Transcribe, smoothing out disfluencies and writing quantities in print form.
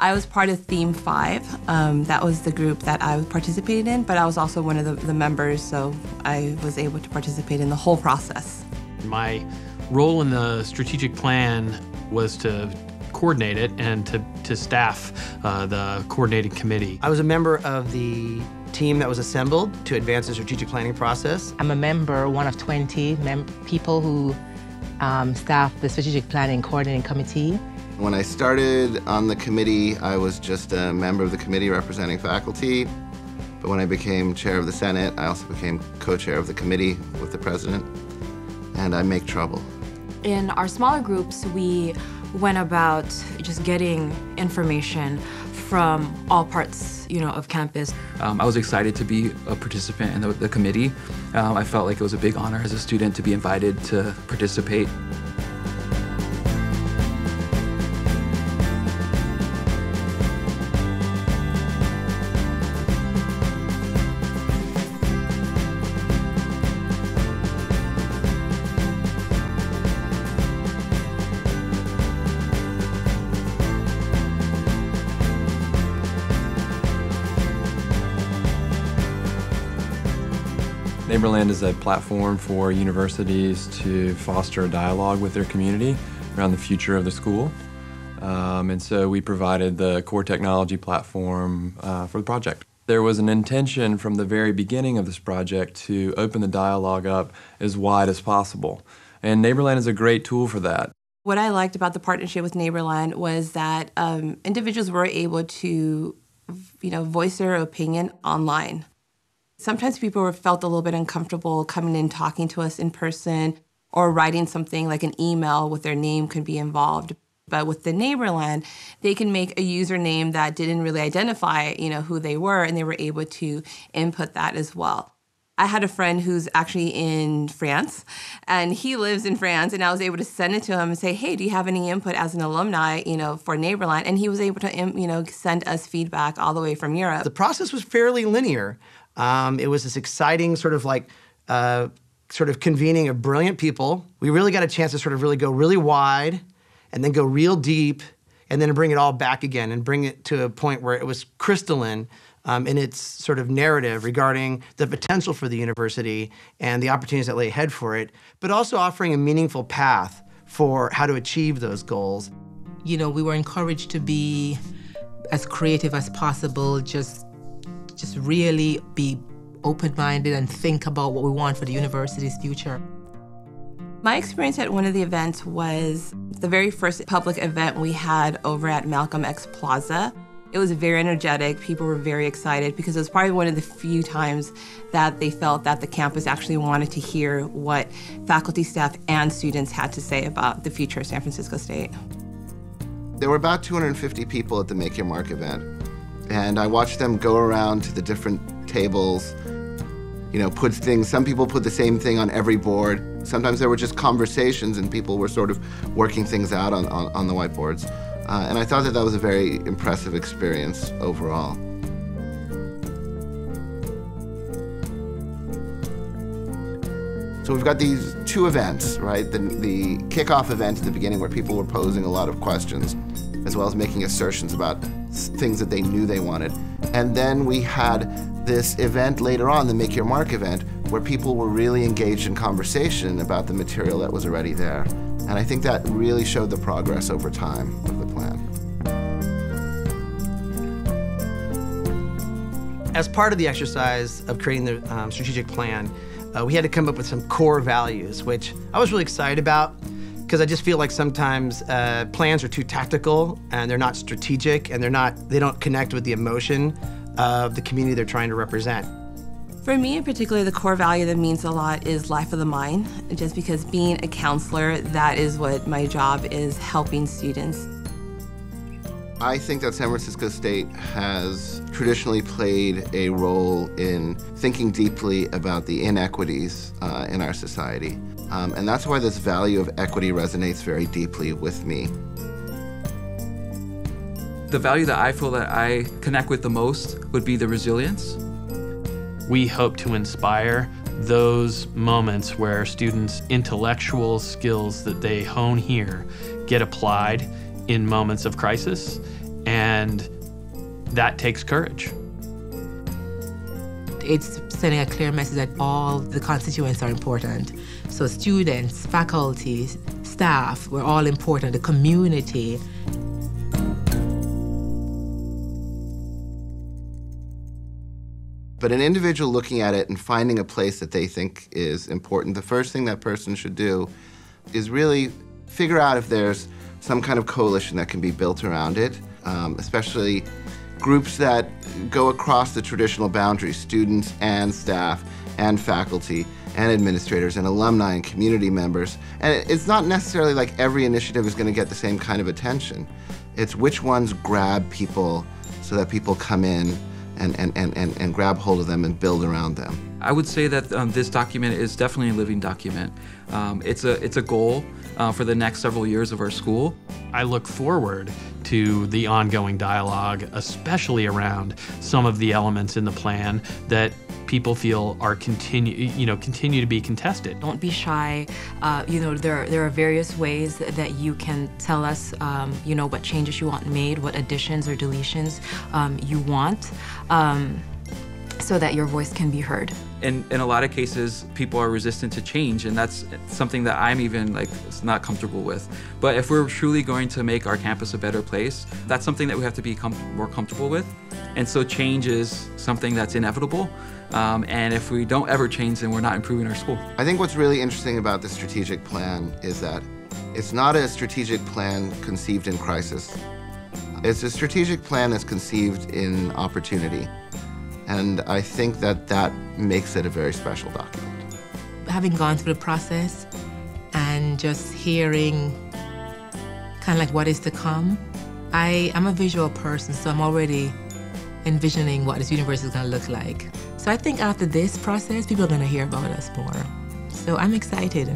I was part of Theme 5. That was the group that I participated in, but I was also one of the members, so I was able to participate in the whole process. My role in the strategic plan was to coordinate it and to staff the coordinating committee. I was a member of the team that was assembled to advance the strategic planning process. I'm a member, one of 20 people who staff the strategic planning coordinating committee. When I started on the committee, I was just a member of the committee representing faculty. But when I became chair of the Senate, I also became co-chair of the committee with the president. And I make trouble. In our smaller groups, we went about just getting information from all parts, of campus. I was excited to be a participant in the committee. I felt like it was a big honor as a student to be invited to participate. NeighborLand is a platform for universities to foster a dialogue with their community around the future of the school. And so we provided the core technology platform for the project. There was an intention from the very beginning of this project to open the dialogue up as wide as possible. And NeighborLand is a great tool for that. What I liked about the partnership with NeighborLand was that individuals were able to, voice their opinion online. Sometimes people felt a little bit uncomfortable coming in talking to us in person or writing something like an email with their name could be involved. But with the NeighborLand, they can make a username that didn't really identify, who they were, and they were able to input that as well. I had a friend who's actually in France, and he lives in France, and I was able to send it to him and say, hey, do you have any input as an alumni, for NeighborLand? And he was able to, send us feedback all the way from Europe. The process was fairly linear. It was this exciting sort of convening of brilliant people. We really got a chance to sort of really go really wide and then go real deep and then bring it all back again and bring it to a point where it was crystalline in its sort of narrative regarding the potential for the university and the opportunities that lay ahead for it, but also offering a meaningful path for how to achieve those goals. We were encouraged to be as creative as possible, just really be open-minded and think about what we want for the university's future. My experience at one of the events was the very first public event we had over at Malcolm X Plaza. It was very energetic. People were very excited because it was probably one of the few times that they felt that the campus actually wanted to hear what faculty, staff, and students had to say about the future of San Francisco State. There were about 250 people at the Make Your Mark event. And I watched them go around to the different tables, put things, some people put the same thing on every board. Sometimes there were just conversations and people were sort of working things out on the whiteboards. And I thought that was a very impressive experience overall. So we've got these two events, right? The kickoff event at the beginning where people were posing a lot of questions, as well as making assertions about things that they knew they wanted. And then we had this event later on, the Make Your Mark event, where people were really engaged in conversation about the material that was already there. And I think that really showed the progress over time of the plan. As part of the exercise of creating the strategic plan, we had to come up with some core values, which I was really excited about, because I just feel like sometimes plans are too tactical and they're not strategic and they don't connect with the emotion of the community they're trying to represent. For me in particular, the core value that means a lot is life of the mind, just because being a counselor, that is what my job is, helping students. I think that San Francisco State has traditionally played a role in thinking deeply about the inequities in our society. And that's why this value of equity resonates very deeply with me. The value that I feel that I connect with the most would be the resilience. We hope to inspire those moments where students' intellectual skills that they hone here get applied in moments of crisis, And that takes courage. It's sending a clear message that all the constituents are important. So students, faculty, staff, we're all important, the community. But an individual looking at it and finding a place that they think is important, the first thing that person should do is really figure out if there's some kind of coalition that can be built around it, especially groups that go across the traditional boundaries, students and staff and faculty and administrators and alumni and community members. And it's not necessarily like every initiative is going to get the same kind of attention. It's which ones grab people so that people come in and grab hold of them and build around them. I would say that this document is definitely a living document. It's a goal for the next several years of our school. I look forward to the ongoing dialogue, especially around some of the elements in the plan that people feel are continue to be contested. Don't be shy. There are various ways that you can tell us, what changes you want made, what additions or deletions you want, so that your voice can be heard. In a lot of cases, people are resistant to change, and that's something that I'm even not comfortable with. But if we're truly going to make our campus a better place, that's something that we have to be more comfortable with. And so change is something that's inevitable. And if we don't ever change, then we're not improving our school. I think what's really interesting about the strategic plan is that it's not a strategic plan conceived in crisis. It's a strategic plan that's conceived in opportunity. And I think that makes it a very special document. Having gone through the process and just hearing kind of like what is to come, I'm a visual person, so I'm already envisioning what this university is going to look like. So I think after this process, people are going to hear about us more. So I'm excited.